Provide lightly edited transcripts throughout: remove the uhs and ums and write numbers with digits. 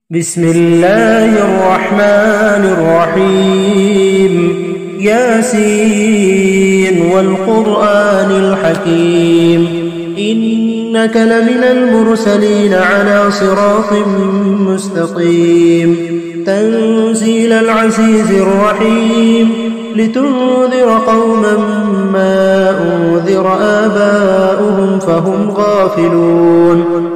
بسم الله الرحمن الرحيم ياسين والقرآن الحكيم إنك لمن المرسلين على صراط مستقيم تنزيل العزيز الرحيم لتنذر قوما ما أنذر آباؤهم فهم غافلون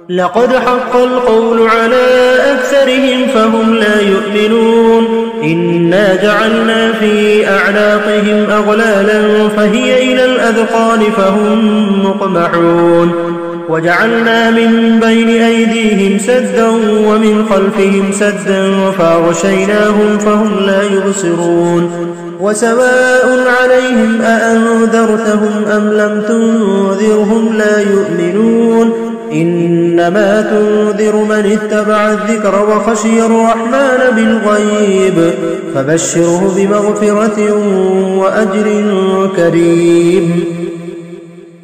لقد حق القول على أكثرهم فهم لا يؤمنون إنا جعلنا في أعناقهم أغلالا فهي إلى الأذقان فهم مقمحون وجعلنا من بين أيديهم سدا ومن خلفهم سدا فأغشيناهم فهم لا يبصرون وسواء عليهم أأنذرتهم أم لم تنذرهم لا يؤمنون إنما تنذر من اتبع الذكر وخشي الرحمن بالغيب فبشره بمغفرة وأجر كريم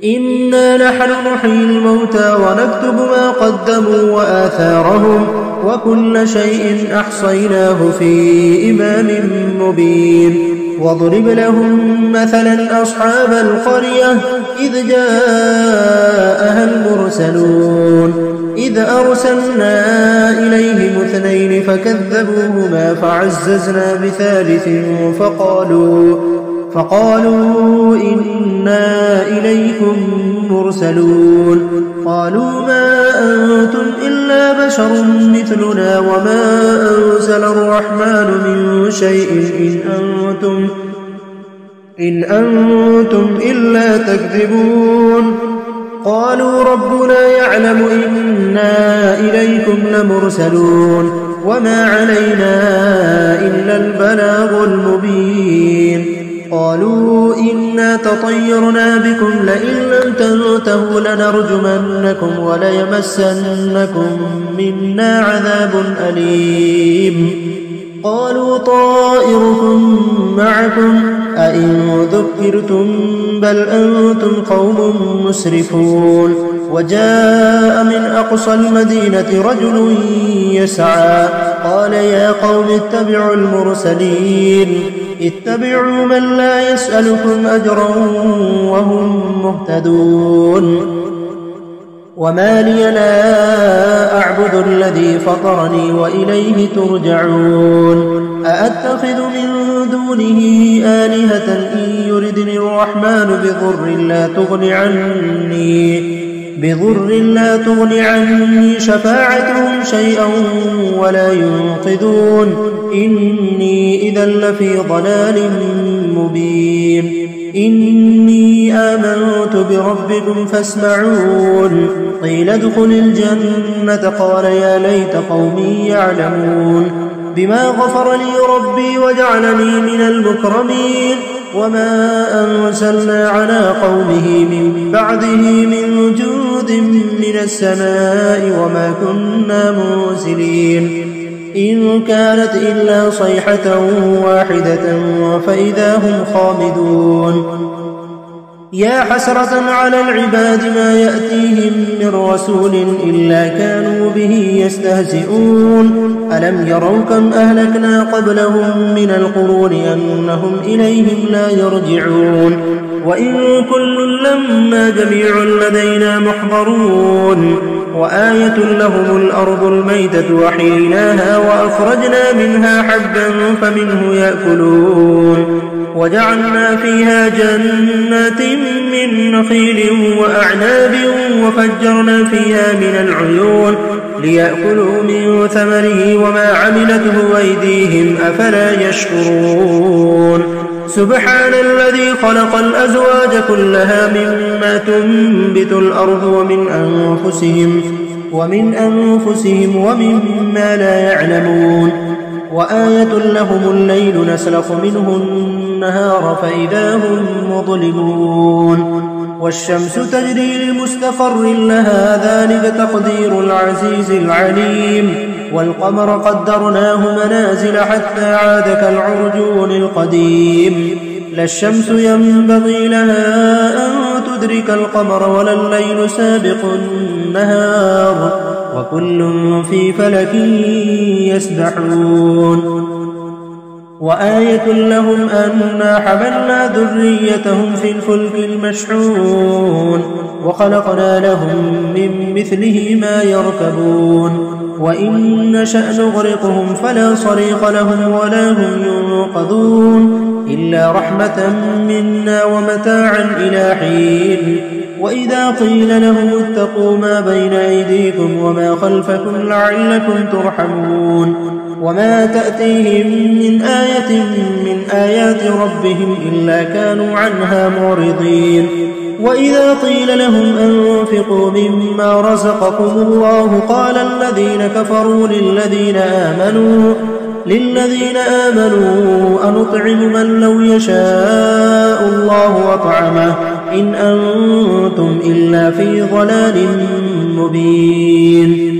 إنا نحن نحيي الموتى ونكتب ما قدموا وآثارهم وكل شيء أحصيناه في إمام مبين واضرب لهم مثلا أصحاب القرية إذ جاءها المرسلون إذ أرسلنا إليهم 2 فكذبوهما فعززنا بثالث فقالوا إنا إليكم مرسلون قالوا ما أنتم إلا بشر مثلنا وما أنزل الرحمن من شيء إن أنتم إلا تكذبون قالوا ربنا يعلم إنا إليكم لمرسلون وما علينا إلا البلاغ المبين قالوا إنا تطيرنا بكم لئن لم تنتهوا لنرجمنكم وليمسنكم منا عذاب أليم قالوا طائركم معكم أئن ذكرتم بل أنتم قوم مسرفون وجاء من أقصى المدينة رجل يسعى قال يا قوم اتبعوا المرسلين اتبعوا من لا يسألكم أجرا وهم مهتدون وما لي لا أعبد الذي فطرني وإليه ترجعون أأتخذ من دونه آلهة إن يردني الرحمن بضر لا تغن عني شفاعتهم شيئا ولا ينقذون إني إذا لفي ضلال مبين إني آمنت بربكم فاسمعون قيل ادخل الجنة قال يا ليت قومي يعلمون بما غفر لي ربي وجعلني من المكرمين وما أنزلنا على قومه من بعده من جود من السماء وما كنا منزلين إن كانت إلا صيحة واحدة فإذا هم خامدون يا حسرة على العباد ما يأتيهم من رسول إلا كانوا به يستهزئون ألم يروا كم أهلكنا قبلهم من القرون أنهم إليهم لا يرجعون وإن كل لما جميع لدينا محضرون وآية لهم الأرض الميتة وحييناها وأخرجنا منها حبا فمنه يأكلون وجعلنا فيها جنات من نخيل وأعناب وفجرنا فيها من العيون ليأكلوا من ثمره وما عملته أيديهم أفلا يشكرون سبحان الذي خلق الأزواج كلها مما تنبت الأرض ومن أنفسهم ومما لا يعلمون وآية لهم الليل نسلخ منه النهار فإذا هم مظلمون والشمس تجري لمستقر لها ذلك تقدير العزيز العليم والقمر قدرناه منازل حتى عاد كالعرجون القديم لا الشمس ينبغي لها أن يدرك القمر ولا الليل سابق النهار وكل في فلك يسبحون وآية لهم أنا حملنا ذريتهم في الفلك المشحون وخلقنا لهم من مثله ما يركبون وإن نشأ نغرقهم فلا صريخ لهم ولا هم ينقذون إلا رحمة منا ومتاعا إلى حين وإذا قيل لهم اتقوا ما بين أيديكم وما خلفكم لعلكم ترحمون وما تأتيهم من آية من آيات ربهم إلا كانوا عنها معرضين وإذا قيل لهم أنفقوا مما رزقكم الله قال الذين كفروا للذين آمنوا أنطعم من لو يشاء الله وطعمه إن أنتم إلا في ضلال مبين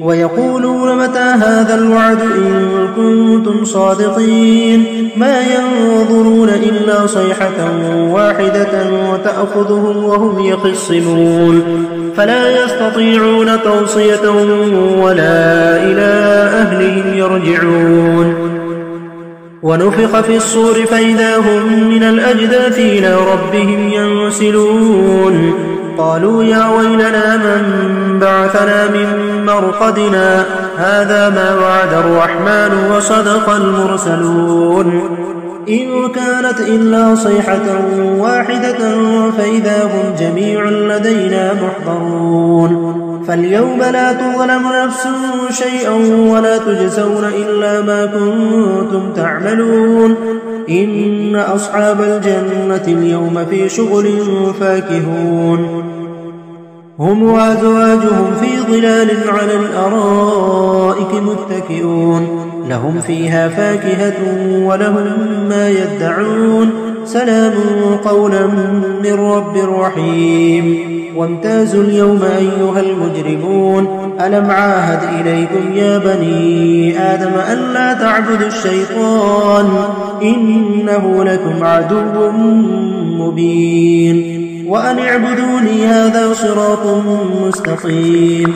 ويقولون متى هذا الوعد إن كنتم صادقين ما ينظرون إلا صيحة واحدة وتأخذهم وهم يخصمون فلا يستطيعون توصية ولا إلى أهلهم يرجعون ونفخ في الصور فإذا هم من الأجداث إلى ربهم ينسلون قالوا يا ويلنا من بعثنا من مرقدنا هذا ما وعد الرحمن وصدق المرسلون إن كانت إلا صيحة واحدة فإذا هم جميع لدينا محضرون فاليوم لا تظلم نفس شيئا ولا تجزون إلا ما كنتم تعملون إن أصحاب الجنة اليوم في شغل فاكهون هم وأزواجهم في ظلال على الأرائك متكئون لهم فيها فاكهة ولهم ما يدعون سلام قولا من رب رحيم وامتازوا اليوم أيها المجرمون ألم عاهد إليكم يا بني آدم ألا تعبدوا الشيطان إنه لكم عدو مبين وأن اعبدوني هذا صراط مستقيم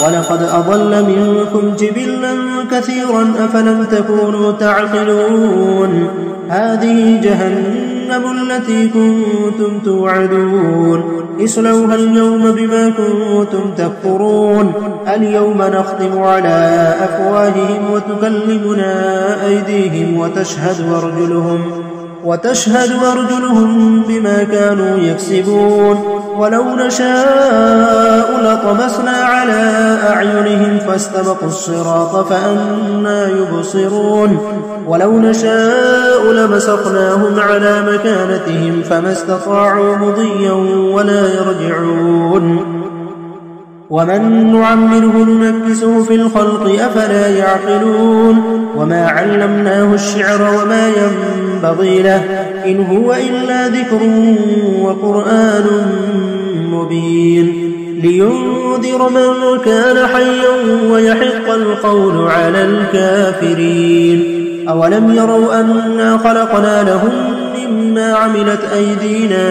ولقد أضل منكم جبلا كثيرا أفلم تكونوا تعقلون هذه جهنم التي كنتم توعدون اصلوها اليوم بما كنتم تكفرون اليوم نختم على أفواههم وتكلمنا أيديهم وتشهد أرجلهم بما كانوا يكسبون ولو نشاء لطمسنا على أعينهم فاستبقوا الصراط فأنى يبصرون ولو نشاء لمسخناهم على مكانتهم فما استطاعوا مضيا ولا يرجعون ومن نعمره ننكسه في الخلق أفلا يعقلون وما علمناه الشعر وما ينبغي له إن هو إلا ذكر وقرآن مبين لينذر من كان حيا ويحق القول على الكافرين أولم يروا أنا خلقنا لهم مما عملت أيدينا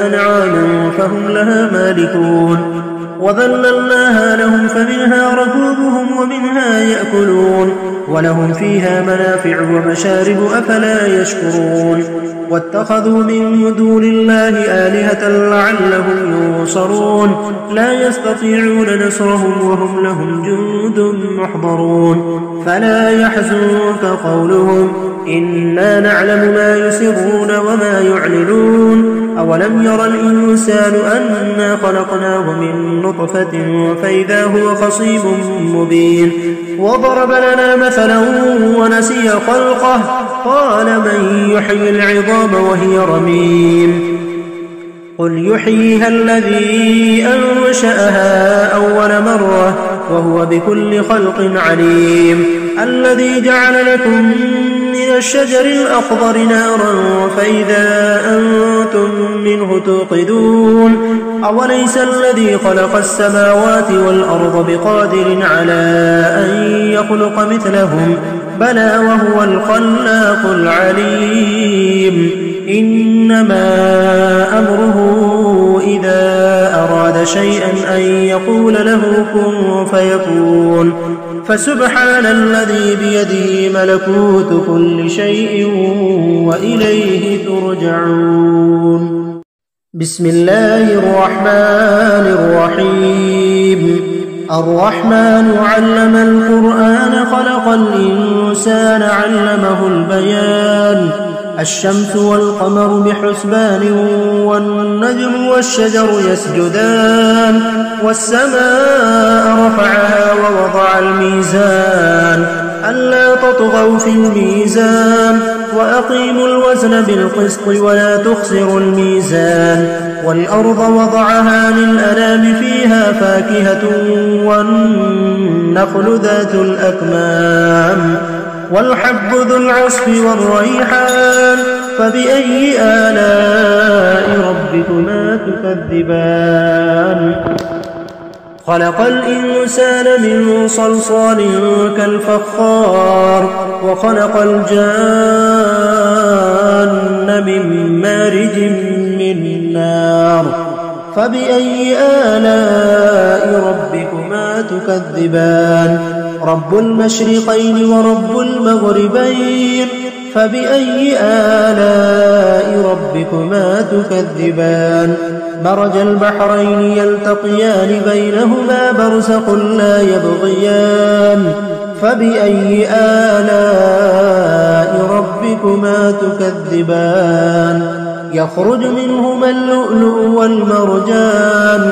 أنعاما فهم لها مالكون وذللناها لهم فمنها ركوبهم ومنها يأكلون ولهم فيها منافع ومشارب أفلا يشكرون واتخذوا من دون الله آلهة لعلهم ينصرون لا يستطيعون نصرهم وهم لهم جند محضرون فلا يحزنك قولهم إنا نعلم ما يسرون وما يعلنون أولم ير الإنسان أنا خلقناه من نطفة فإذا هو خصيم مبين وضرب لنا مثلا ونسي خلقه قال من يحيي العظام وهي رميم قل يحييها الذي أنشأها أول مرة وهو بكل خلق عليم الذي جعل لكم من الشجر الأخضر نارا فإذا أنتم منه توقدون أوليس الذي خلق السماوات والأرض بقادر على أن يخلق مثلهم بلى وهو الخلاق العليم إنما أمره شيئا أن يقول له كن فيكون. فسبحان الذي بيده ملكوت كل شيء وإليه ترجعون. بسم الله الرحمن الرحيم. الرحمن علم القرآن خلق الإنسان علمه البيان. الشمس والقمر بحسبان والنجم والشجر يسجدان والسماء رفعها ووضع الميزان ألا تطغوا في الميزان وأقيموا الوزن بالقسط ولا تخسروا الميزان والأرض وضعها للأنام فيها فاكهة والنخل ذات الأكمام والحب ذو العصف والريحان فبأي آلاء ربكما تكذبان. خلق الإنسان من صلصال كالفخار وخلق الجان من مارج من نار فبأي آلاء ربكما تكذبان. رب المشرقين ورب المغربين فبأي آلاء ربكما تكذبان. مرج البحرين يلتقيان بينهما برزخ لا يبغيان فبأي آلاء ربكما تكذبان. يخرج منهما اللؤلؤ والمرجان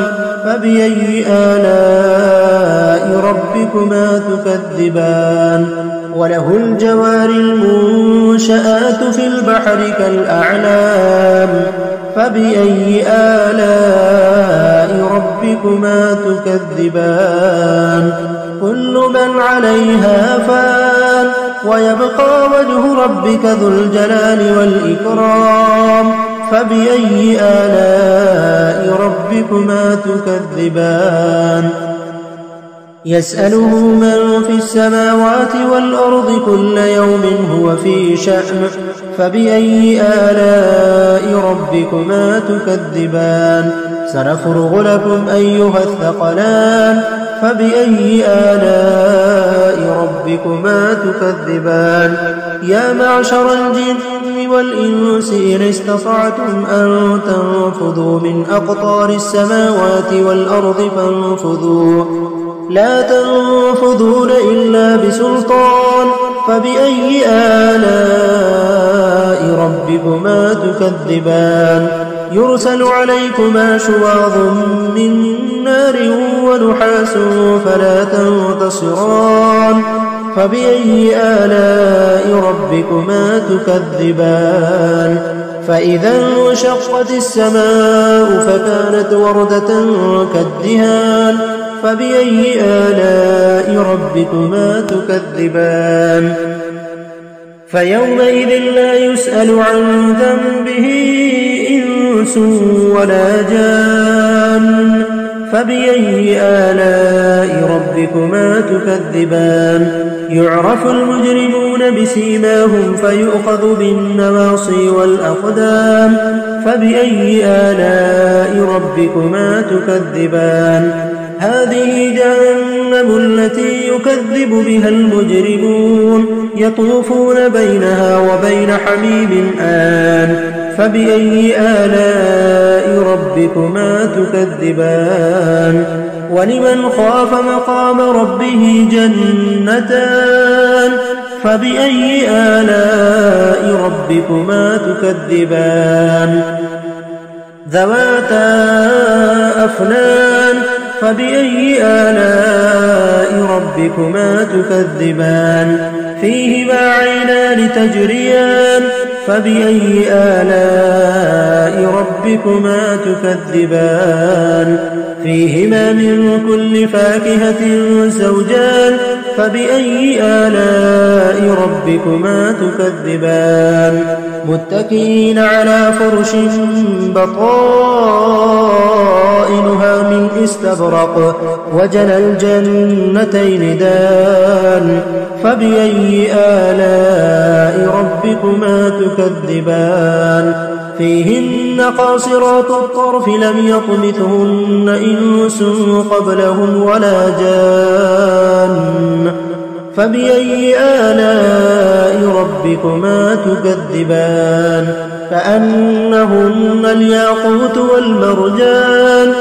فبأي آلاء ربكما تكذبان. وله الجوار المنشآت في البحر كالأعلام فبأي آلاء ربكما تكذبان. كل من عليها فان ويبقى وجه ربك ذو الجلال والإكرام فبأي آلاء ربكما تكذبان. يسأله من في السماوات والأرض كل يوم هو في شأن فبأي آلاء ربكما تكذبان. سنفرغ لكم أيها الثقلان فبأي آلاء ربكما تكذبان. يا معشر الجن والإنس إن استطعتم أن تنفذوا من أقطار السماوات والأرض فانفذوا لا تنفذون إلا بسلطان فبأي آلاء ربكما تكذبان. يرسل عليكما شواظ من نار ونحاس فلا تنتصران فبأي آلاء ربكما تكذبان. فإذا انشقت السماء فكانت وردة كالدهان فبأي آلاء ربكما تكذبان. فيومئذ لا يسأل عن ذنبه إنس ولا جان فبأي آلاء ربكما تكذبان. يعرف المجرمون بسيماهم فيؤخذ بالنواصي والأقدام فبأي آلاء ربكما تكذبان. هذه جهنم التي يكذب بها المجرمون يطوفون بينها وبين حميم آن فبأي آلاء ربكما تكذبان. ولمن خاف مقام ربه جنتان فبأي آلاء ربكما تكذبان. ذواتا أفنان فبأي آلاء ربكما تكذبان. فيهما عينان تجريان فبأي آلاء ربكما تكذبان. فيهما من كل فاكهة زوجان فبأي آلاء ربكما تكذبان. متكئين على فرش بطائنها من استبرق وجنى الجنتين دان فبأي آلاء ربكما تكذبان. فيهن قاصرات الطرف لم يطمثهن إنس قبلهم ولا جان فبأي آلاء ربكما تكذبان كأنهن الياقوت والمرجان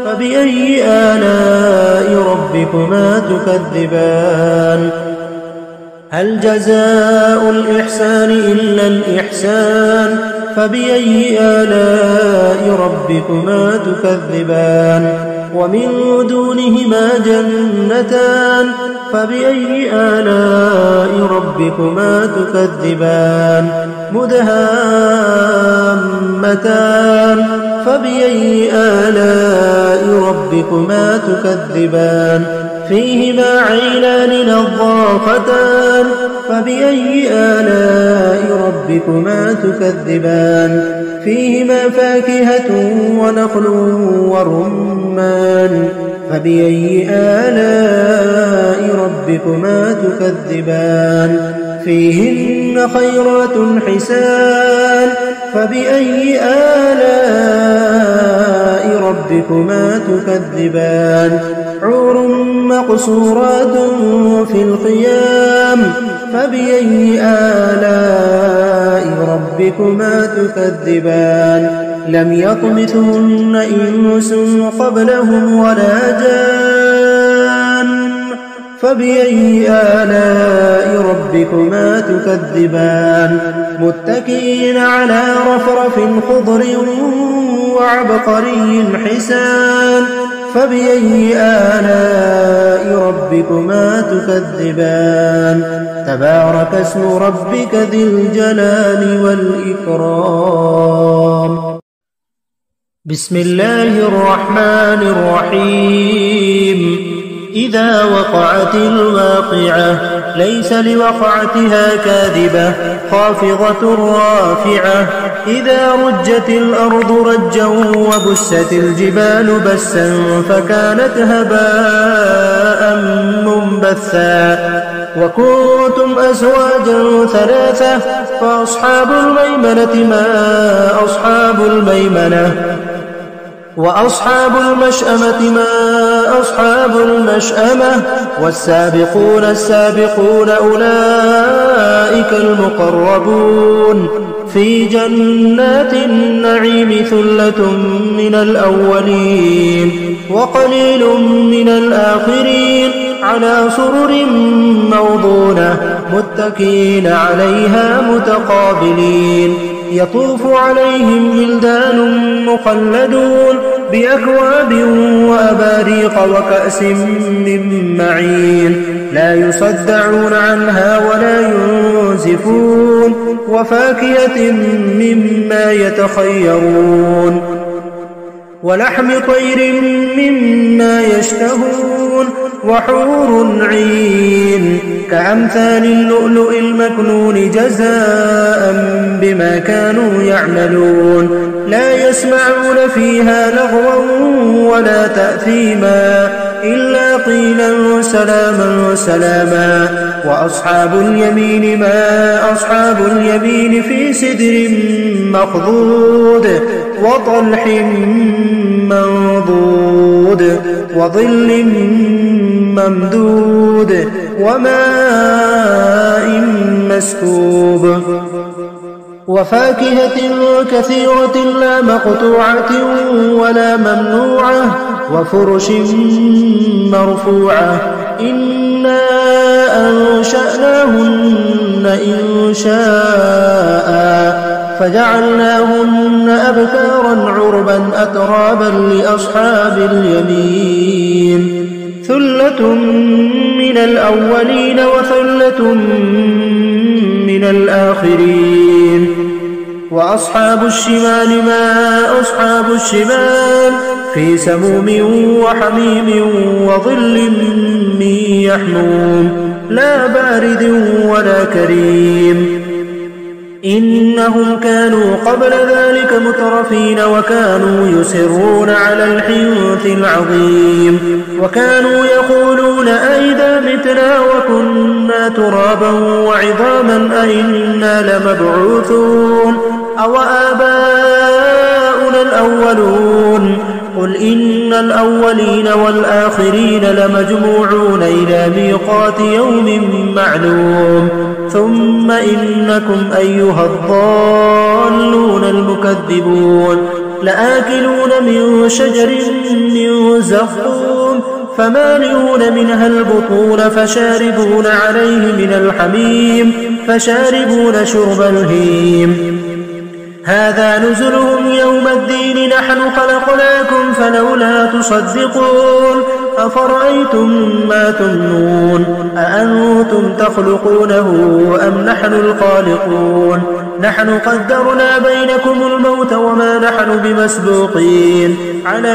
فبأي آلاء ربكما تكذبان هل جزاء الإحسان إلا الإحسان فبأي آلاء ربكما تكذبان ومن دونهما جنتان فبأي آلاء ربكما تكذبان مدهامتان فبأي آلاء ربكما تكذبان فيهما عينان نضاختان فبأي آلاء ربكما تكذبان فيهما فاكهة ونخل ورمان فبأي آلاء ربكما تكذبان فيهن خيرات حسان فبأي آلاء ربكما تكذبان حور مقصورات في الخيام فبأي آلاء ربكما تكذبان لم يطمثهن إنس قبلهم ولا جان فبأي آلاء ربكما تكذبان متكئين على رفرف خضر وعبقري حسان فبأي آلاء ربكما تكذبان تبارك اسم ربك ذي الجلال والإكرام بسم الله الرحمن الرحيم إذا وقعت الواقعة ليس لوقعتها كاذبة خافضة رافعة إذا رجت الأرض رجا وبست الجبال بسا فكانت هباء منبثا وكنتم أزواجا ثلاثة فأصحاب الميمنة ما أصحاب الميمنة وأصحاب المشأمة ما أصحاب المشأمة والسابقون السابقون أولئك المقربون في جنات النعيم ثلة من الأولين وقليل من الآخرين على سرر موضونة متكئين عليها متقابلين يطوف عليهم ولدان مخلدون بأكواب وأباريق وكأس من معين لا يصدعون عنها ولا ينزفون وفاكهة مما يتخيرون ولحم طير مما يشتهون وحور عين كأمثال اللؤلؤ المكنون جزاء بما كانوا يعملون لا يسمعون فيها لغوا ولا تأثيما إلا قيلا سلاما سلاما وأصحاب اليمين ما أصحاب اليمين في سدر مخضود وطلح منضود وظل ممدود وماء مسكوب وفاكهة كثيرة لا مقطوعة ولا ممنوعة وفرش مرفوعة إنا أنشأناهن إنشاء فجعلناهن أبكارا عربا أترابا لأصحاب اليمين ثلة من الأولين وثلة من الآخرين وأصحاب الشمال ما أصحاب الشمال في سموم وحميم وظل من يحموم لا بارد ولا كريم إنهم كانوا قبل ذلك مترفين وكانوا يصرون على الحنث العظيم وكانوا يقولون أئذا متنا وكنا ترابا وعظاما أئنا لمبعوثون أوآباؤنا الأولون قل إن الأولين والآخرين لمجموعون إلى ميقات يوم معلوم ثم إنكم أيها الضالون المكذبون لآكلون من شجر من زقوم فمالئون منها البطون فشاربون عليه من الحميم فشاربون شرب الهيم هذا نزلهم يوم الدين نحن خلقناكم فلولا تصدقون أفرأيتم ما تمنون أأنتم تخلقونه أم نحن الخالقون نحن قدرنا بينكم الموت وما نحن بمسبوقين على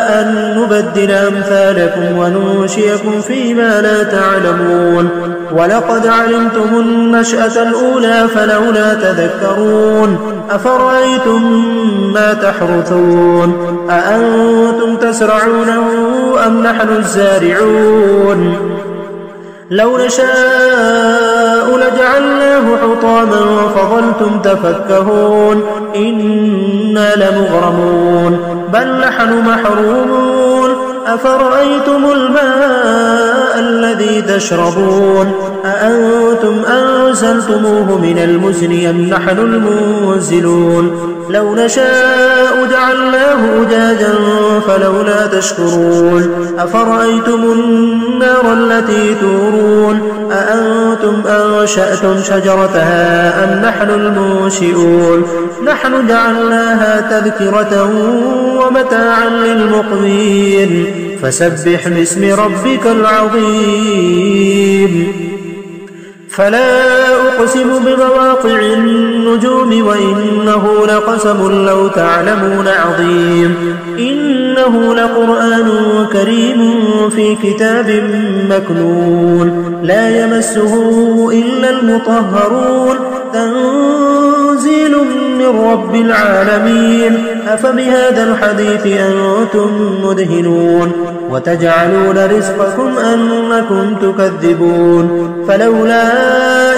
أن نبدل أمثالكم وننشئكم فيما لا تعلمون ولقد علمتم النشأة الأولى فلولا تذكرون أفرأيتم ما تحرثون أأنتم تزرعونه أم نحن الزارعون لو نشاء لجعلناه حطاما فظلتم تفكهون إنا لمغرمون بل نحن محرومون أفرأيتم الماء الذي تشربون أأنتم أنزلتموه من المزن أم نحن المنزلون لو نشاء جعلناه أجاجا فلولا تشكرون أفرأيتم النار التي تورون أأنتم أنشأتم شجرتها أم نحن المنشئون نحن جعلناها تذكرة ومتاعا للمقوين فسبح باسم ربك العظيم فلا أقسم بمواقع النجوم وإنه لقسم لو تعلمون عظيم إنه لقرآن كريم في كتاب مكنون لا يمسه إلا المطهرون تنزيل من رب العالمين أفبهذا الحديث أنتم مدهنون وتجعلون رزقكم أنكم تكذبون فلولا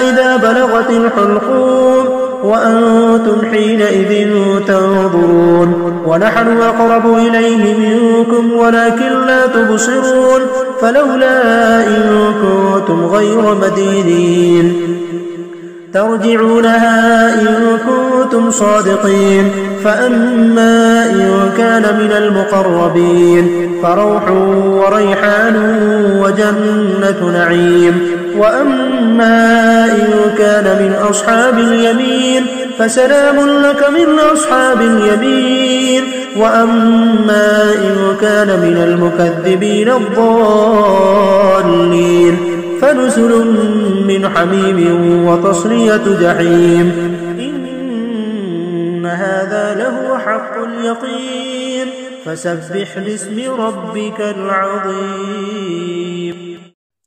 إذا بلغت الحلقوم وأنتم حينئذ تنظرون ونحن أقرب إليه منكم ولكن لا تبصرون فلولا إن كنتم غير مدينين ترجعونها إن كنتم صادقين فأما إن كان من المقربين فروح وريحان وجنة نعيم وأما إن كان من أصحاب اليمين فسلام لك من أصحاب اليمين وأما إن كان من المكذبين الضالين فنزل من حميم وتصلية جحيم إن هذا لهو حق اليقين فسبح باسم ربك العظيم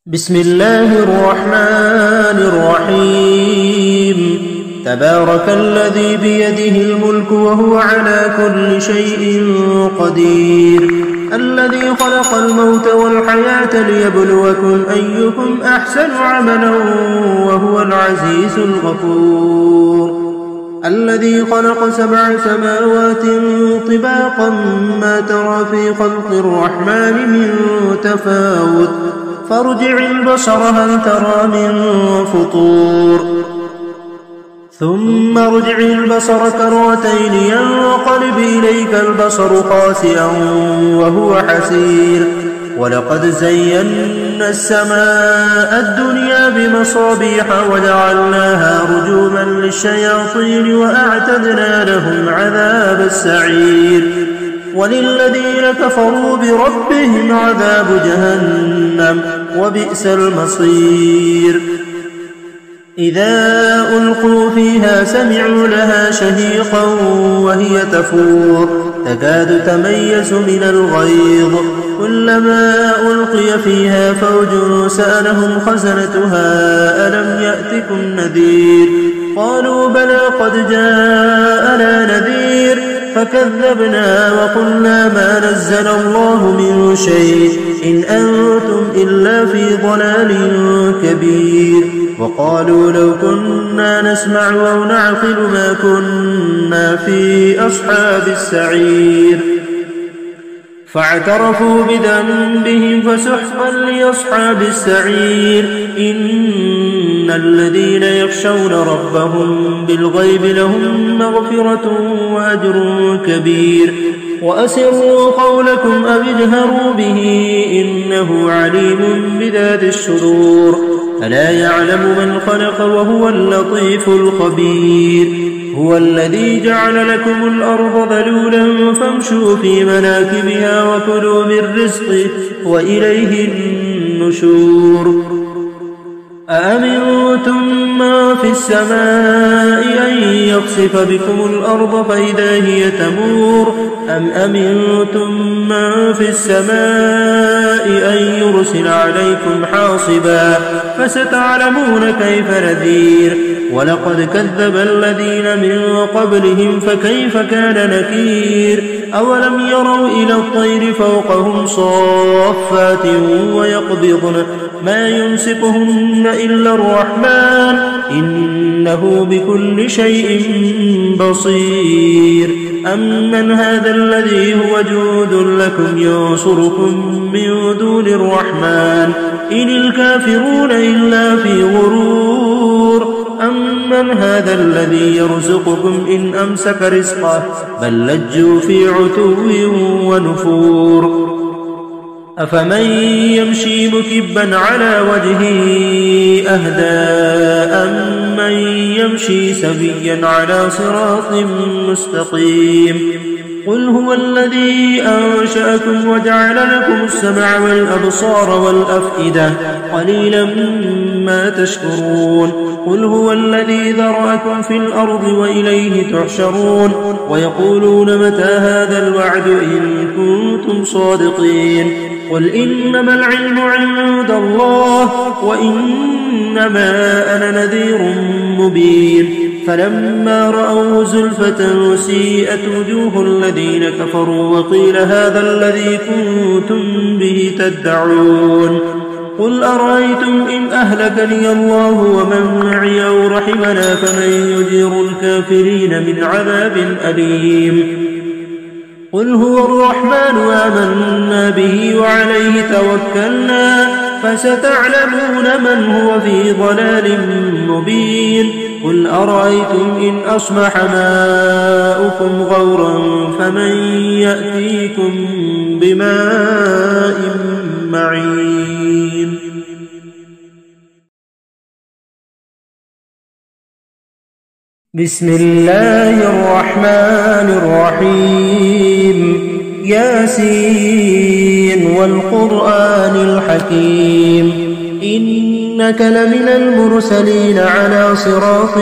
بسم الله الرحمن الرحيم تبارك الذي بيده الملك وهو على كل شيء قدير الذي خلق الموت والحياة ليبلوكم أيكم أحسن عملا وهو العزيز الغفور الذي خلق 7 سماوات طباقا ما ترى في خلق الرحمن من تفاوت فارجع البصر هل ترى من فطور ثم ارجع البصر كرتين ينقلب إليك البصر خاسئا وهو حسير ولقد زينا السماء الدنيا بمصابيح وجعلناها رجوما للشياطين وأعتدنا لهم عذاب السعير وللذين كفروا بربهم عذاب جهنم وبئس المصير إذا ألقوا فيها سمعوا لها شهيقا وهي تفور تكاد تميز من الغيظ كلما ألقي فيها فوج سألهم خزنتها ألم يأتكم نذير قالوا بلى قد جاءنا نذير فكذبنا وقلنا ما نزل الله من شيء إن أنتم إلا في ضلال كبير. وقالوا لو كنا نسمع أو نعقل ما كنا في أصحاب السعير. فاعترفوا بذنبهم فسحقا لأصحاب السعير. إن الذين يخشون ربهم بالغيب لهم مغفرة وأجر كبير. وأسروا قولكم أو اجهروا به إنه عليم بذات الصدور. ألا يعلم من خلق وهو اللطيف الخبير. هو الذي جعل لكم الأرض ذلولا فامشوا في مناكبها وكلوا من رزقه وإليه النشور. أأمنتم ما في السماء أن يخسف بكم الأرض فإذا هي تمور أم أمنتم من في السماء أن يرسل عليكم حاصبا فستعلمون كيف نذير. ولقد كذب الذين من قبلهم فكيف كان نكير. أولم يروا إلى الطير فوقهم صافات ويقبضن ما يمسكهن إلا الرحمن إنه بكل شيء بصير. أمن هذا الذي هو جود لكم ينصركم من دون الرحمن إن الكافرون إلا في غرور. أمن هذا الذي يرزقكم إن أمسك رزقه بل لجوا في عتو ونفور. أفمن يمشي مكبا على وجهه أهدى أمن يمشي سويا على صراط مستقيم. قل هو الذي أنشأكم وجعل لكم السمع والأبصار والأفئدة قليلا ما تشكرون. قل هو الذي ذرأكم في الأرض وإليه تحشرون. ويقولون متى هذا الوعد إن كنتم صادقين. قل إنما العلم عند الله وإنما أنا نذير مبين. فلما رأوا زلفة سيئت وجوه الذين كفروا وقيل هذا الذي كنتم به تدعون. قل أرأيتم إن أهلكني الله ومن معي أو رحمنا فمن يجير الكافرين من عذاب أليم. قل هو الرحمن آمنا به وعليه توكلنا فستعلمون من هو في ضلال مبين. قل أرأيتم إن أصبح ماؤكم غورا فمن يأتيكم بماء معين. بسم الله الرحمن الرحيم. ياسين والقرآن الحكيم إنك لمن المرسلين على صراط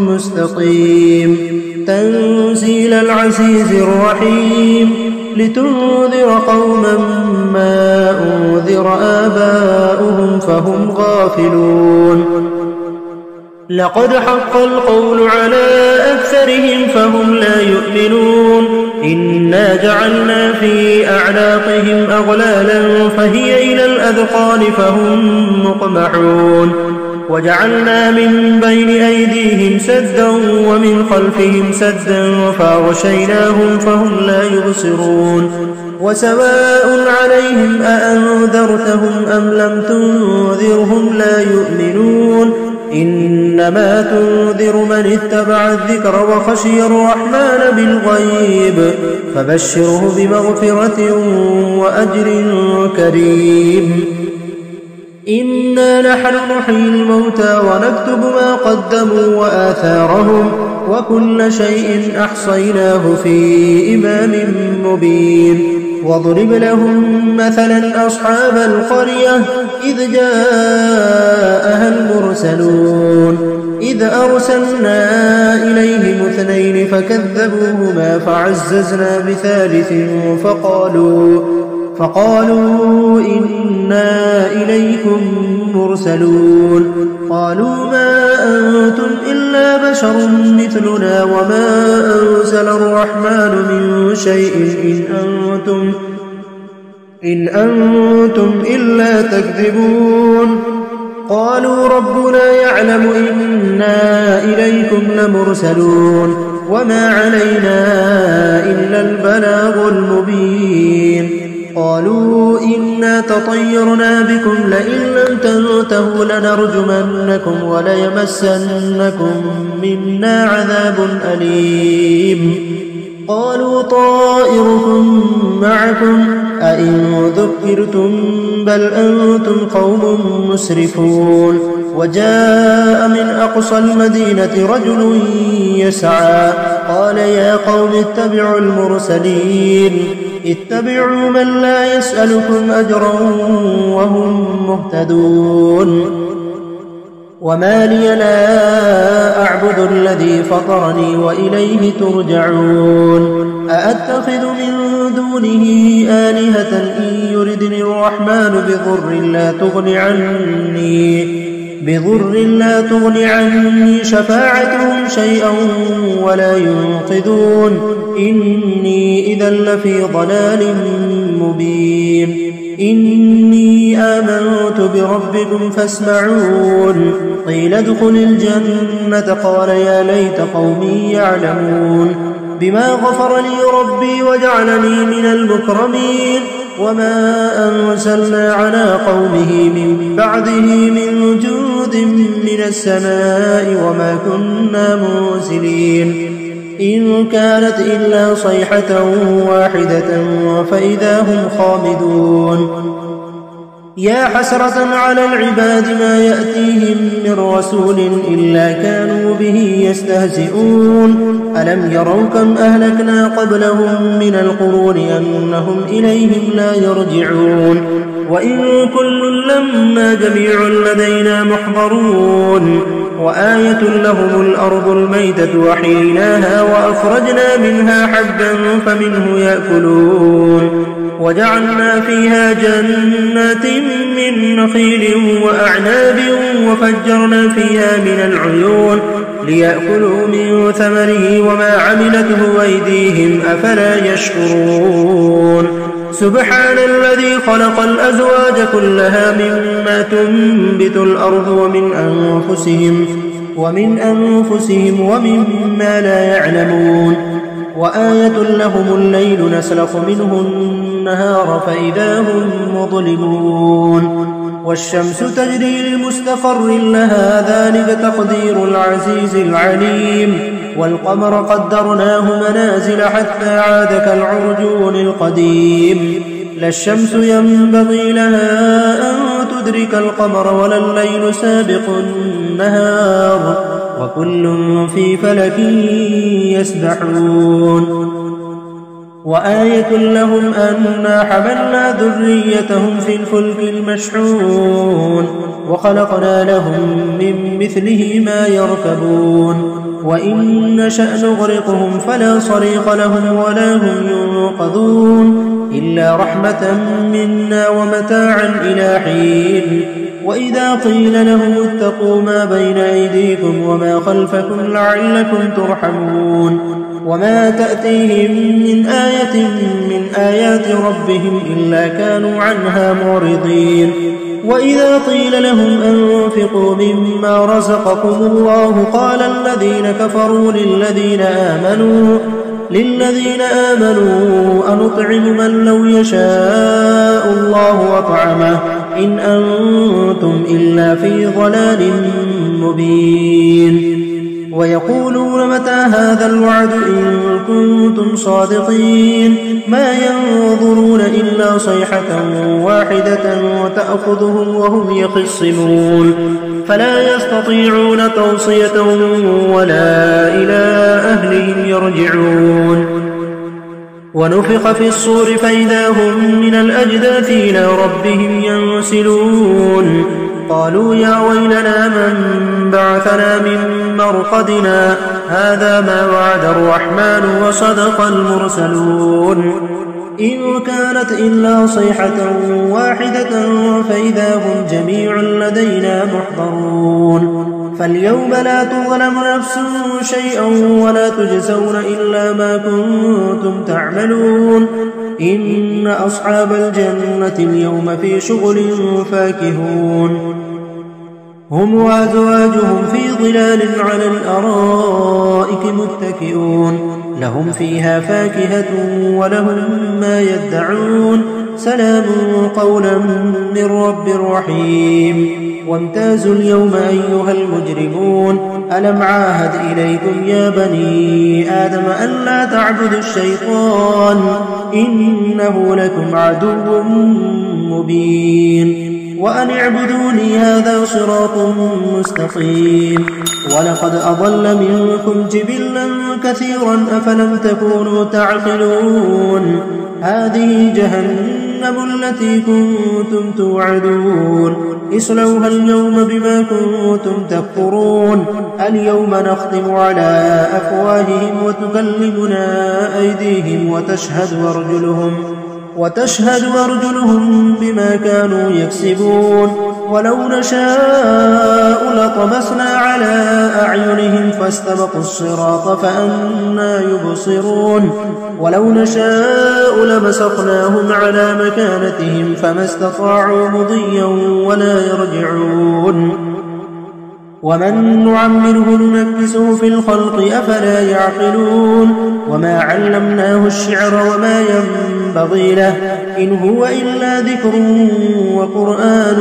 مستقيم. تنزيل العزيز الرحيم لتنذر قوما ما أنذر آباؤهم فهم غافلون. لقد حق القول على أكثرهم فهم لا يؤمنون. إنا جعلنا في أعناقهم أغلالا فهي إلى الأذقان فهم مقمحون. وجعلنا من بين أيديهم سدا ومن خلفهم سدا فأغشيناهم فهم لا يبصرون. وسواء عليهم أأنذرتهم أم لم تنذرهم لا يؤمنون. إنما تنذر من اتبع الذكر وخشي الرحمن بالغيب فبشره بمغفرة وأجر كريم. إنا نحن نحيي الموتى ونكتب ما قدموا وآثارهم وكل شيء أحصيناه في إمام مبين. واضرب لهم مثلا أصحاب القرية إذ جاءها المرسلون إذ أرسلنا إليهم 2 فكذبوهما فعززنا ب3 فقالوا إنا إليكم مرسلون قالوا ما أنتم إلا بشر مثلنا وما أنزل الرحمن من شيء إن أنتم إلا تكذبون قالوا ربنا يعلم إنا إليكم لمرسلون وما علينا إلا البلاغ المبين قالوا إنا تطيرنا بكم لئن لم تنتهوا لنرجمنكم وليمسنكم منا عذاب أليم قالوا طائركم معكم أئن ذكرتم بل أنتم قوم مسرفون وجاء من أقصى المدينة رجل يسعى قال يا قوم اتبعوا المرسلين اتبعوا من لا يسألكم أجرا وهم مهتدون وما لي لا أعبد الذي فطرني وإليه ترجعون أأتخذ من دونه آلهة إن يردني الرحمن بضر لا تغن عني شفاعتهم شيئا ولا ينقذون إني إذا لفي ضلال مبين إني آمنت بربكم فاسمعون قيل ادخل الجنة قال يا ليت قومي يعلمون بما غفر لي ربي وجعلني من المكرمين وما أنزلنا على قومه من بعده من جود من السماء وما كنا منزلين إن كانت إلا صيحة واحدة فإذا هم خامدون يا حسرة على العباد ما يأتيهم من رسول إلا كانوا به يستهزئون ألم يروا كم أهلكنا قبلهم من القرون أنهم إليهم لا يرجعون وإن كل لما جميع لدينا محضرون وآية لهم الأرض الميتة وحييناها وأخرجنا منها حبا فمنه يأكلون وجعلنا فيها جنات من نخيل وأعناب وفجرنا فيها من العيون ليأكلوا من ثمره وما عملته أيديهم أفلا يشكرون سبحان الذي خلق الأزواج كلها مما تنبت الأرض ومن أنفسهم ومما لا يعلمون وآية لهم الليل نسلخ منه النهار فإذا هم مظلمون والشمس تجري لمستقر لها ذلك تقدير العزيز العليم والقمر قدرناه منازل حتى عاد كالعرجون القديم لا الشمس ينبغي لها أن تدرك القمر ولا الليل سابق النهار وكل في فلك يسبحون وآية لهم أنا حملنا ذريتهم في الفلك المشحون وخلقنا لهم من مثله ما يركبون وإن نشأ نغرقهم فلا صريخ لهم ولا هم ينقذون إلا رحمة منا ومتاعا إلى حين وإذا قيل لهم اتقوا ما بين أيديكم وما خلفكم لعلكم ترحمون وما تأتيهم من آية من آيات ربهم إلا كانوا عنها معرضين وإذا قيل لهم أنفقوا مما رزقكم الله قال الذين كفروا للذين آمنوا أنطعم من لو يشاء الله وطعمه إن أنتم إلا في ضلال مبين ويقولون متى هذا الوعد إن كنتم صادقين ما ينظرون إلا صيحة واحدة وتأخذهم وهم يخصمون فلا يستطيعون توصية ولا إلى أهلهم يرجعون ونفخ في الصور فإذا هم من الأجداث إلى ربهم ينسلون قالوا يا ويلنا من بعثنا من مرقدنا هذا ما وعد الرحمن وصدق المرسلون إن كانت إلا صيحة واحدة فإذا هم جميع لدينا محضرون فاليوم لا تظلم نفس شيئا ولا تجزون إلا ما كنتم تعملون إن أصحاب الجنة اليوم في شغل فاكهون هم وأزواجهم في ظلال على الأرائك متكئون لهم فيها فاكهة ولهم ما يدعون سلام قولا من رب رحيم وامتازوا اليوم أيها المجرمون ألم عاهد إليكم يا بني آدم ألا تعبدوا الشيطان إنه لكم عدو مبين وأن اعبدوني هذا صراط مستقيم ولقد أضل منكم جبلا كثيرا أفلم تكونوا تعقلون هذه جهنم التي كنتم توعدون اصلوها اليوم بما كنتم تكفرون اليوم نختم على أفواههم وتكلمنا أيديهم وتشهد أرجلهم بما كانوا يكسبون ولو نشاء لطمسنا على أعينهم فاستبقوا الصراط فأنى يبصرون ولو نشاء لمسخناهم على مكانتهم فما استطاعوا مضيا ولا يرجعون ومن نعمره ننكسه في الخلق أفلا يعقلون وما علمناه الشعر وما ينبغي له إن هو إلا ذكر وقرآن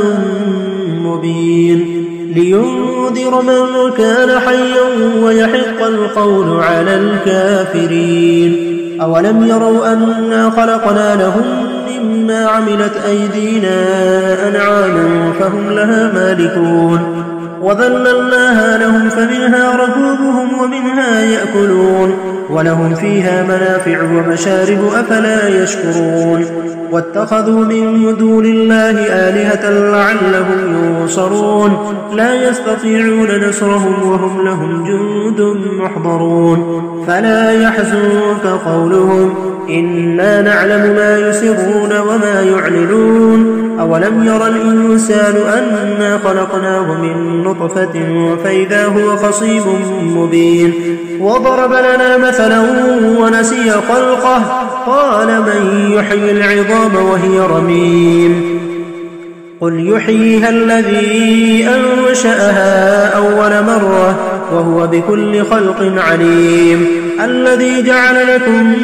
مبين لينذر من كان حيا ويحق القول على الكافرين أولم يروا أنا خلقنا لهم مما عملت أيدينا أنعاما فهم لها مالكون وذللناها لهم فمنها ركوبهم ومنها يأكلون ولهم فيها منافع ومشارب أفلا يشكرون واتخذوا من دون الله آلهة لعلهم ينصرون لا يستطيعون نصرهم وهم لهم جند محضرون فلا يحزنك قولهم إنا نعلم ما يسرون وما يعلنون أولم ير الإنسان أنا خلقناه من نطفة فإذا هو خصيم مبين وضرب لنا مثلا ونسي خلقه قال من يحيي العظام وهي رميم قل يحييها الذي أنشأها أول مرة وهو بكل خلق عليم الذي جعل لكم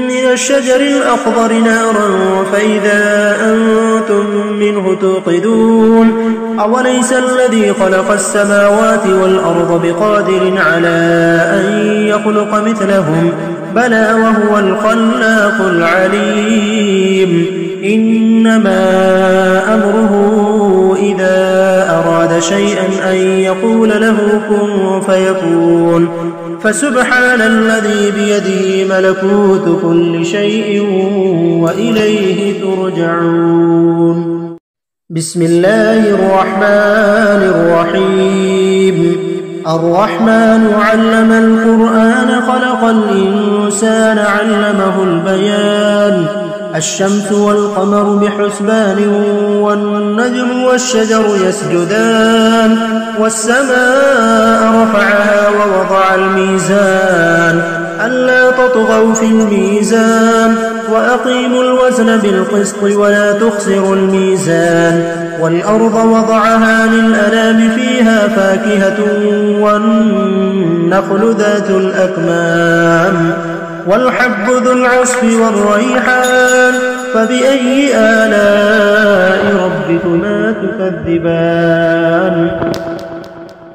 من الشجر الأخضر نارا فإذا أنتم منه توقدون أوليس الذي خلق السماوات والأرض بقادر على أن يخلق مثلهم بلى وهو الخلاق العليم إنما أمره إذا أراد شيئا أن يقول له كن فيكون فسبحان الذي بيده ملكوت كل شيء وإليه ترجعون بسم الله الرحمن الرحيم الرحمن علم القرآن خلق الإنسان علمه البيان الشمس والقمر بحسبان والنجم والشجر يسجدان والسماء رفعها ووضع الميزان ألا تطغوا في الميزان وأقيموا الوزن بالقسط ولا تخسروا الميزان والأرض وضعها للأنام فيها فاكهة والنخل ذات الأكمام والحب ذو العصف والريحان فبأي آلاء ربكما تكذبان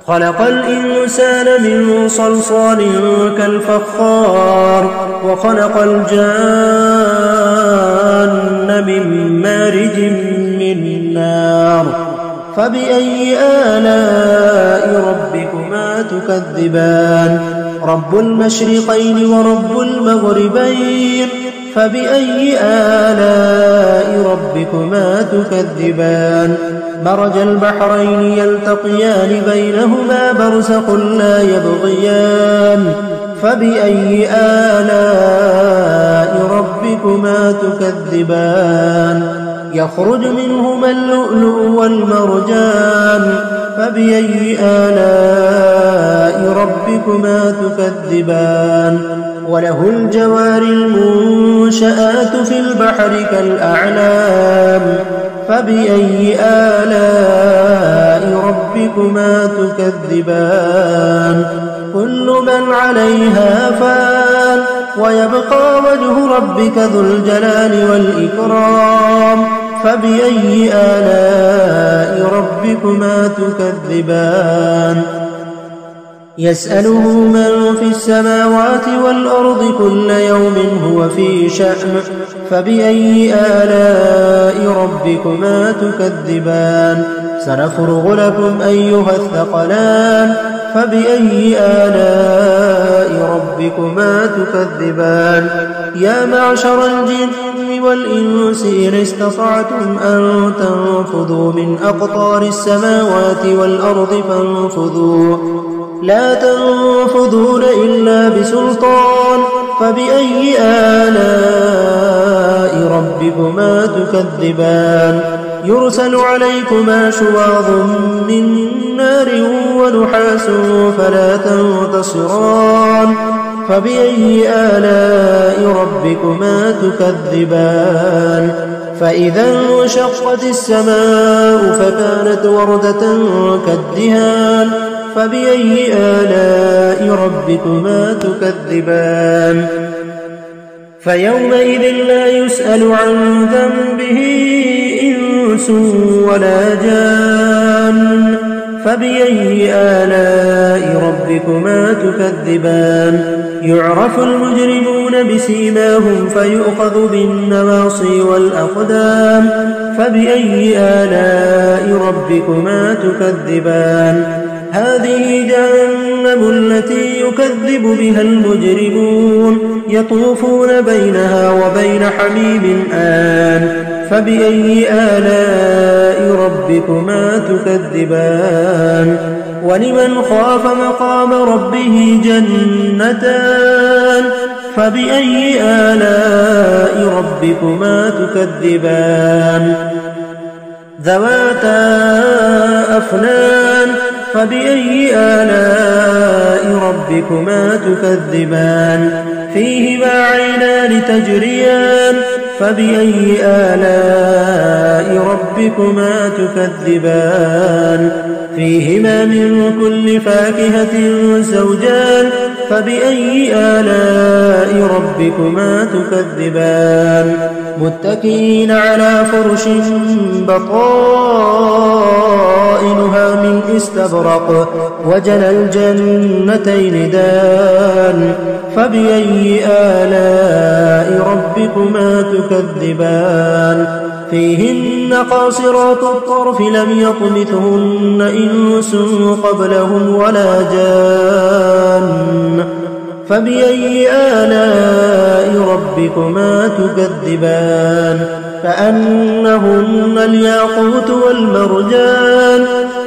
خلق الإنسان من صلصال كالفخار وخلق الجان من مارج من نار فبأي آلاء ربكما تكذبان رب المشرقين ورب المغربين فبأي آلاء ربكما تكذبان مرج البحرين يلتقيان بينهما برزخ لا يبغيان فبأي آلاء ربكما تكذبان يخرج منهما اللؤلؤ والمرجان فبأي آلاء ربكما تكذبان وله الجوار المنشآت في البحر كالأعلام فبأي آلاء ربكما تكذبان كل من عليها فان ويبقى وجه ربك ذو الجلال والإكرام فبأي آلاء ربكما تكذبان يسأله من في السماوات والأرض كل يوم هو في شأن فبأي آلاء ربكما تكذبان سنفرغ لكم أيها الثقلان فبأي آلاء ربكما تكذبان يا معشر الجن والإنس إن استطعتم أن تنفذوا من أقطار السماوات والأرض فانفذوا لا تنفذون إلا بسلطان فبأي آلاء ربكما تكذبان يرسل عليكما شواظ من نار ونحاس فلا تنتصران فبأي آلاء ربكما تكذبان فإذا انشقت السماء فكانت وردة كالدهان فبأي آلاء ربكما تكذبان فيومئذ لا يسأل عن ذنبه إنس ولا جان فبأي آلاء ربكما تكذبان يعرف المجرمون بسيماهم فيؤخذ بالنواصي والأقدام فبأي آلاء ربكما تكذبان هذه جهنم التي يكذب بها المجرمون يطوفون بينها وبين حميم آن فبأي آلاء ربكما تكذبان ولمن خاف مقام ربه جنتان فبأي آلاء ربكما تكذبان ذواتا أفنان فبأي آلاء ربكما تكذبان فيهما عينان تجريان فبأي آلاء ربكما تكذبان فيهما من كل فاكهة زوجان فبأي آلاء ربكما تكذبان متكئين على فرش بطائنها من استبرق وجنى الجنتين دان فبأي آلاء ربكما تكذبان فيهن قاصرات الطرف لم يطمثهن إنس قبلهم ولا جان فبأي آلاء ربكما تكذبان كأنهن الياقوت والمرجان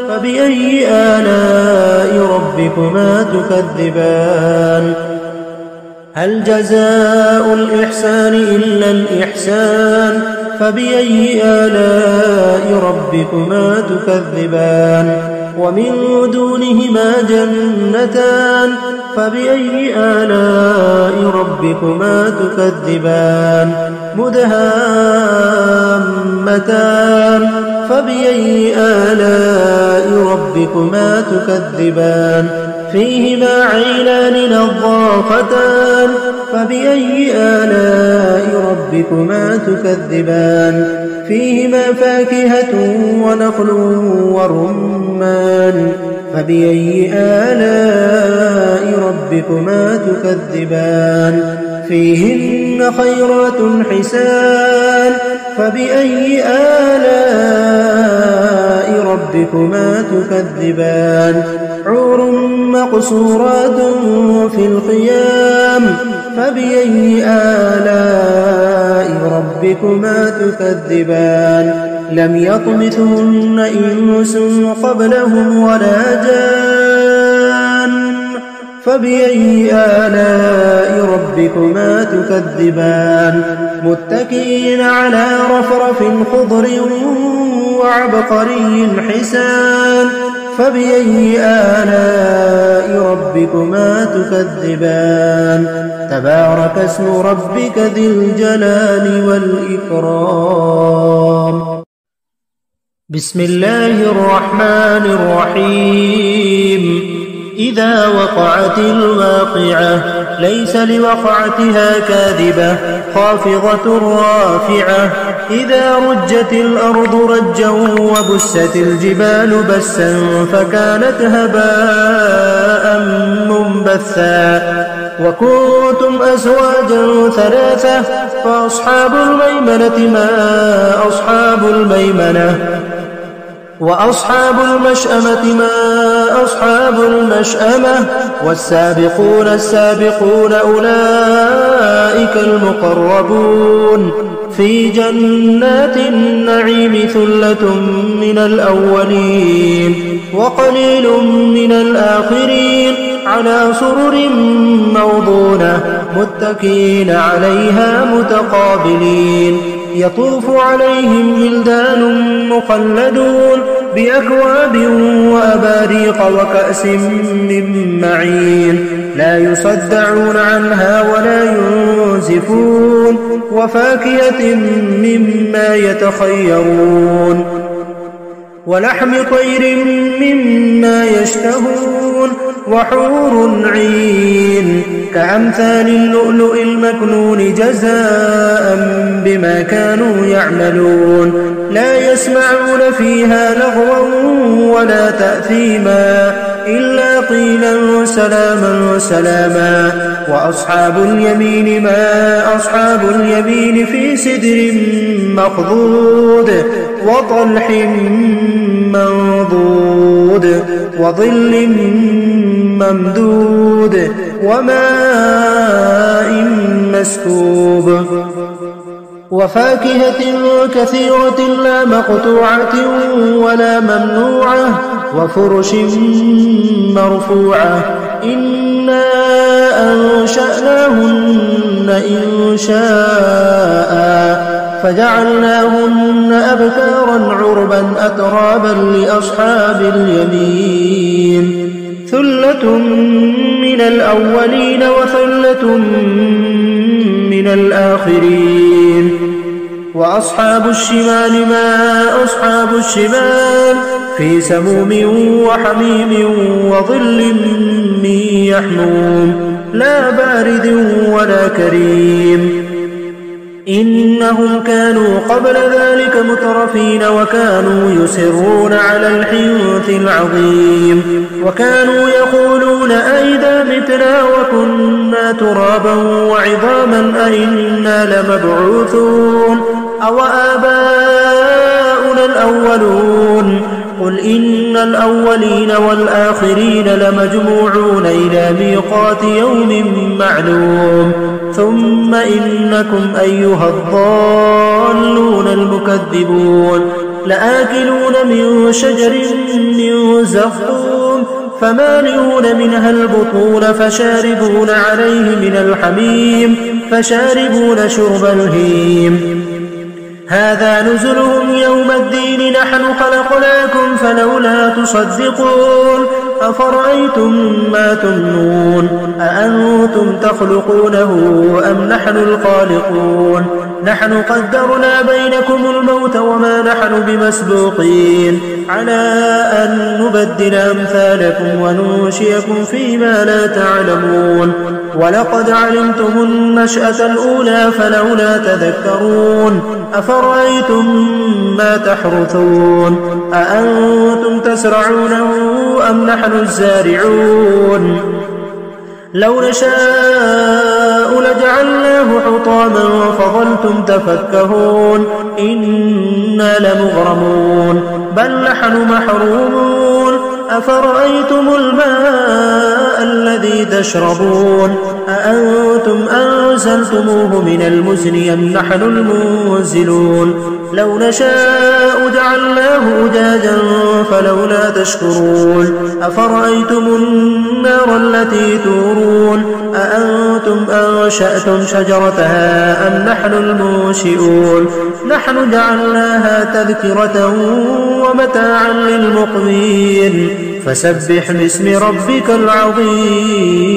فبأي آلاء ربكما تكذبان هل جزاء الإحسان إلا الإحسان فبأي آلاء ربكما تكذبان ومن دونهما جنتان فبأي آلاء ربكما تكذبان مدهامتان فبأي آلاء ربكما تكذبان فيهما عينان نضاختان فبأي آلاء ربكما تكذبان فيهما فاكهة ونخل ورمان فبأي آلاء ربكما تكذبان فيهن خيرات حسان فبأي آلاء ربكما تكذبان حور مقصورات في الخيام فبأي آلاء ربكما تكذبان لم يطمثهن إنس قبلهم ولا جان فبأي آلاء ربكما تكذبان متكئين على رفرف خضر وعبقري حسان فبأي آلاء ربكما تكذبان تبارك اسم ربك ذي الجلال والإكرام. بسم الله الرحمن الرحيم. إذا وقعت الواقعة ليس لوقعتها كاذبة خافضة رافعة إذا رجت الأرض رجا وبست الجبال بسا فكانت هباء منبثا وكنتم أزواجا ثلاثة فأصحاب الميمنة ما أصحاب الميمنة وأصحاب المشأمة ما أصحاب المشأمة والسابقون السابقون أولئك المقربون في جنات النعيم ثلة من الأولين وقليل من الآخرين على سرر موضونة متكئين عليها متقابلين يطوف عليهم ولدان مخلدون بأكواب وأباريق وكأس من معين لا يصدعون عنها ولا ينزفون وفاكهة مما يتخيرون ولحم طير مما يشتهون وحور عين كأمثال اللؤلؤ المكنون جزاء بما كانوا يعملون لا يسمعون فيها لغوا ولا تأثيما إلا قيلا سلاما سلاما وأصحاب اليمين ما أصحاب اليمين في سدر مخضود وطلح منضود وظل ممدود وماء مسكوب وفاكهة كثيرة لا مقطوعة ولا ممنوعة وفرش مرفوعة إنا أنشأناهن إنشاء فجعلناهن أبكارا عربا أترابا لأصحاب اليمين ثلة من الأولين وثلة من الآخرين وأصحاب الشمال ما أصحاب الشمال في سموم وحميم وظل من يحموم لا بارد ولا كريم إنهم كانوا قبل ذلك مترفين وكانوا يصرون على الحنث العظيم وكانوا يقولون أئذا متنا وكنا ترابا وعظاما أئنا لمبعوثون أو آباؤنا الأولون قل إن الأولين والآخرين لمجموعون إلى ميقات يوم معلوم ثم إنكم أيها الضالون المكذبون لآكلون من شجر من زقوم فمالئون منها البطون فشاربون عليه من الحميم فشاربون شرب الهيم هذا نزلهم يوم الدين نحن خلقناكم فلولا تصدقون أفرأيتم ما تمنون أأنتم تخلقونه أم نحن الخالقون نحن قدرنا بينكم الموت وما نحن بمسبوقين على أن نبدل أمثالكم وننشئكم فيما لا تعلمون ولقد علمتم النشأة الأولى فلولا تذكرون أفرأيتم ما تحرثون أأنتم تزرعونه أم نحن الزارعون لو نشاء لجعلناه حطاما فظلتم تفكهون إنا لمغرمون بل نحن محرومون أفرأيتم الماء الذي تشربون أأنتم أنزلتموه من المزن أم نحن المنزلون لو نشاء جعلناه أجاجا فلولا تشكرون أفرأيتم النار التي تورون أأنتم أنشأتم شجرتها أم نحن المنشئون نحن جعلناها تذكرة ومتاعا للمقوين فسبح باسم ربك العظيم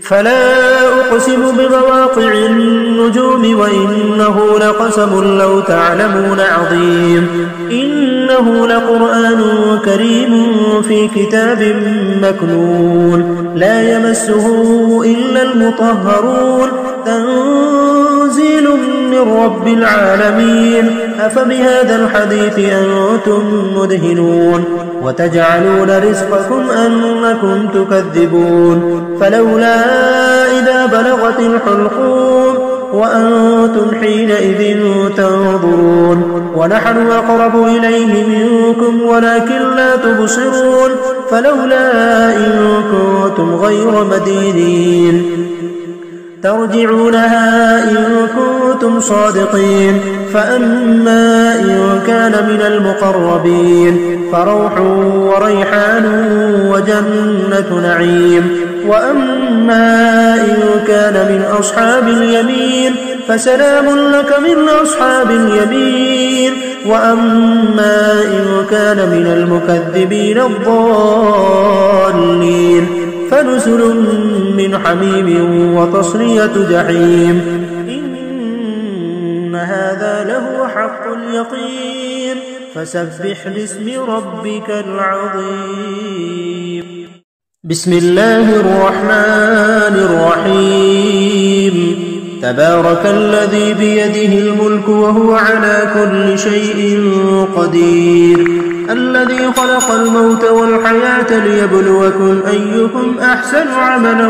فلا أقسم بمواقع النجوم وإنه لقسم لو تعلمون عظيم إنه لقرآن كريم في كتاب مكنون لا يمسه إلا المطهرون تنزيل من رب العالمين أفبهذا الحديث أنتم مدهنون وتجعلون رزقكم أنكم تكذبون فلولا إذا بلغت الحلقوم وأنتم حينئذ تنظرون ونحن أقرب إليه منكم ولكن لا تبصرون فلولا إن كنتم غير مدينين ترجعونها إن كنتم صادقين فأما إن كان من المقربين فروح وريحان وجنة نعيم وأما إن كان من أصحاب اليمين فسلام لك من أصحاب اليمين وأما إن كان من المكذبين الضالين فنزل من حميم وتصلية جحيم إن هذا لهو حق اليقين فسبح باسم ربك العظيم بسم الله الرحمن الرحيم تبارك الذي بيده الملك وهو على كل شيء قدير الذي خلق الموت والحياة ليبلوكم أيكم أحسن عملا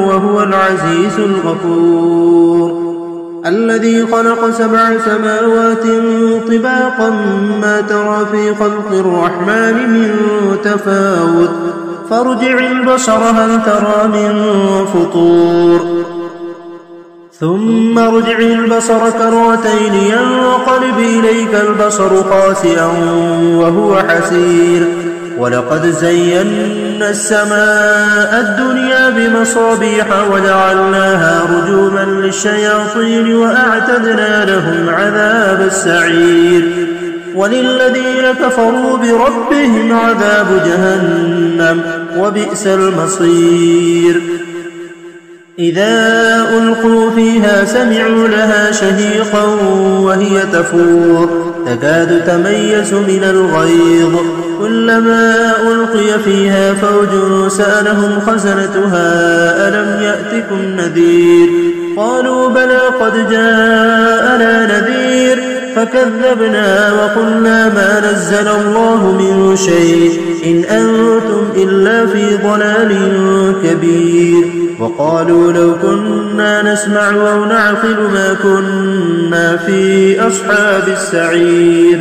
وهو العزيز الغفور الذي خلق 7 سماوات طباقا ما ترى في خلق الرحمن من تفاوت فارجع البصر هل ترى من فطور ثم ارجع البصر كرتين ينقلب إليك البصر خاسئا وهو حسير ولقد زينا السماء الدنيا بمصابيح وجعلناها رجوما للشياطين وأعتدنا لهم عذاب السعير وللذين كفروا بربهم عذاب جهنم وبئس المصير إذا ألقوا فيها سمعوا لها شهيقا وهي تفور تكاد تميز من الغيظ كلما ألقي فيها فوج سألهم خزنتها ألم يأتكم نذير قالوا بلى قد جاءنا نذير فكذبنا وقلنا ما نزل الله من شيء إن أنتم إلا في ضلال كبير وقالوا لو كنا نسمع أو نعقل ما كنا في أصحاب السعير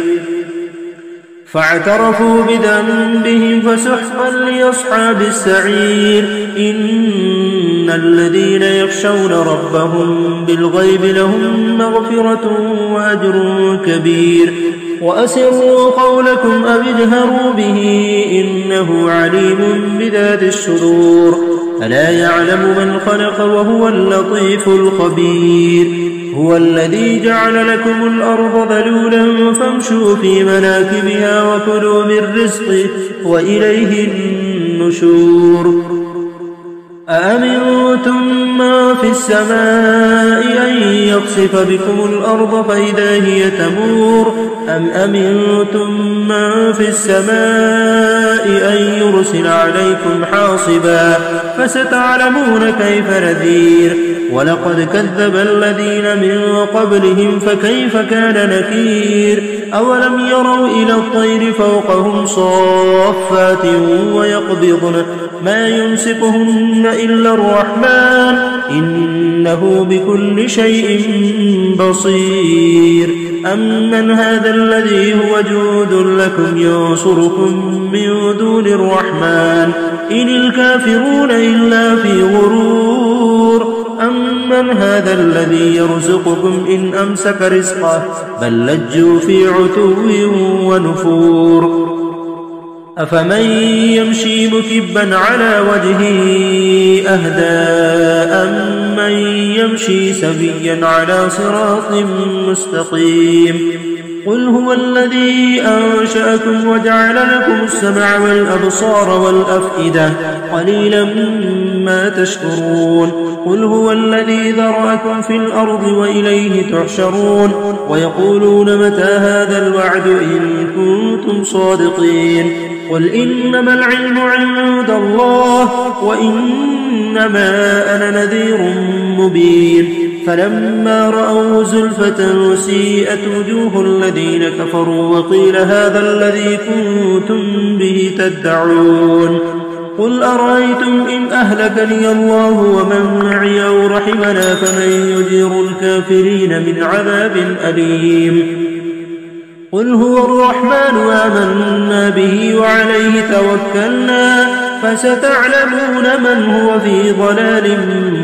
فاعترفوا بذنبهم فسحقا لأصحاب السعير إن الذين يخشون ربهم بالغيب لهم مغفرة وأجر كبير وأسروا قولكم أو اجهروا به إنه عليم بذات الصدور ألا يعلم من خلق وهو اللطيف الخبير هو الذي جعل لكم الأرض ذلولا فامشوا في مناكبها وكلوا من رزقه وإليه النشور أأمنتم ما في السماء أن يخسف بكم الأرض فإذا هي تمور أم أمنتم من في السماء أن يرسل عليكم حاصبا فستعلمون كيف نذير ولقد كذب الذين من قبلهم فكيف كان نكير أولم يروا إلى الطير فوقهم صافات ويقبضن ما يمسكهن إلا الرحمن إنه بكل شيء بصير أمن هذا الذي هو جود لكم ينصركم من دون الرحمن إن الكافرون إلا في غرور أمن هذا الذي يرزقكم إن أمسك رزقه بل لجوا في عتو ونفور أفمن يمشي مكبا على وجهه أهدى أمن يمشي سويا على صراط مستقيم قل هو الذي أنشأكم وجعل لكم السمع والأبصار والأفئدة قليلا ما تشكرون قل هو الذي ذرأكم في الأرض وإليه تحشرون ويقولون متى هذا الوعد إن كنتم صادقين قل إنما العلم عند الله وإنما أنا نذير مبين فلما رأوا زلفة سيئت وجوه الذين كفروا وقيل هذا الذي كنتم به تدعون قل أرأيتم إن أهلكني الله ومن معي أو رحمنا فمن يجير الكافرين من عذاب أليم قل هو الرحمن آمنا به وعليه توكلنا فستعلمون من هو في ضلال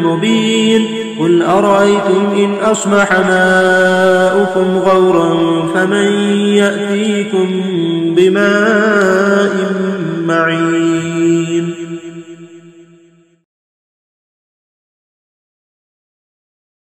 مبين قل أرأيتم إن أصبح ماؤكم غورا فمن يأتيكم بماء معين